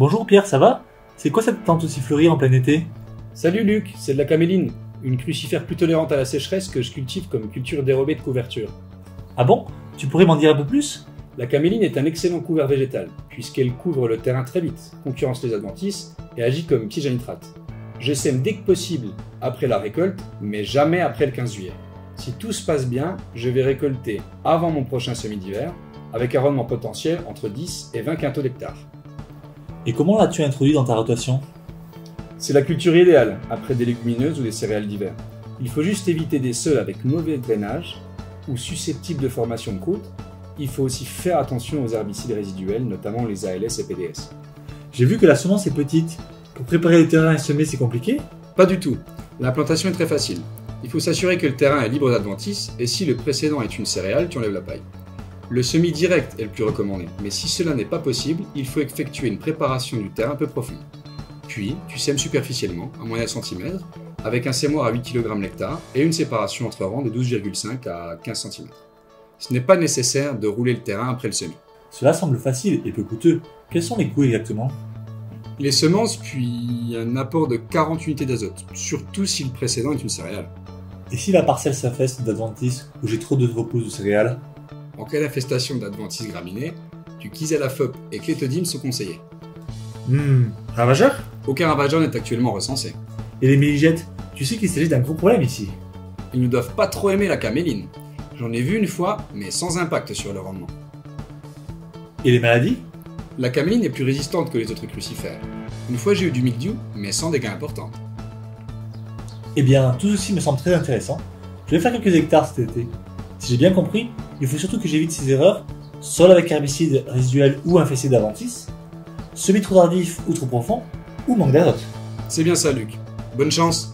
Bonjour Pierre, ça va? C'est quoi cette plante aussi fleurie en plein été? Salut Luc, c'est de la caméline, une crucifère plus tolérante à la sécheresse que je cultive comme culture dérobée de couverture. Ah bon? Tu pourrais m'en dire un peu plus? La caméline est un excellent couvert végétal, puisqu'elle couvre le terrain très vite, concurrence les adventices et agit comme piège à nitrate. Je sème dès que possible après la récolte, mais jamais après le 15 juillet. Si tout se passe bien, je vais récolter avant mon prochain semis d'hiver, avec un rendement potentiel entre 10 et 20 quintaux d'hectare. Et comment l'as-tu introduit dans ta rotation? C'est la culture idéale après des légumineuses ou des céréales d'hiver. Il faut juste éviter des sols avec mauvais drainage ou susceptibles de formation de croûte. Il faut aussi faire attention aux herbicides résiduels, notamment les ALS et PDS. J'ai vu que la semence est petite. Pour préparer le terrain et semer, c'est compliqué? Pas du tout. L'implantation est très facile. Il faut s'assurer que le terrain est libre d'adventices et si le précédent est une céréale, tu enlèves la paille. Le semis direct est le plus recommandé, mais si cela n'est pas possible, il faut effectuer une préparation du terrain peu profonde. Puis, tu sèmes superficiellement, à moins d'un centimètre, avec un sémoir à 8 kg l'hectare et une séparation entre rangs de 12,5 à 15 cm. Ce n'est pas nécessaire de rouler le terrain après le semis. Cela semble facile et peu coûteux. Quels sont les coûts exactement? Les semences, puis un apport de 40 unités d'azote, surtout si le précédent est une céréale. Et si la parcelle s'infeste d'adventices ou j'ai trop de repousses de céréales? En cas d'infestation d'adventices graminées, du Kizalafop et Clétodyme sont conseillés. Ravageur? Aucun ravageur n'est actuellement recensé. Et les méligettes? Tu sais qu'il s'agit d'un gros problème ici. Ils ne doivent pas trop aimer la caméline. J'en ai vu une fois, mais sans impact sur le rendement. Et les maladies? La caméline est plus résistante que les autres crucifères. Une fois j'ai eu du mildiou, mais sans dégâts importants. Eh bien, tout ceci me semble très intéressant. Je vais faire quelques hectares cet été. Si j'ai bien compris, il faut surtout que j'évite ces erreurs, sol avec herbicides résiduels ou infestés d'adventices, semis trop tardif ou trop profond, ou manque d'azote. C'est bien ça Luc. Bonne chance!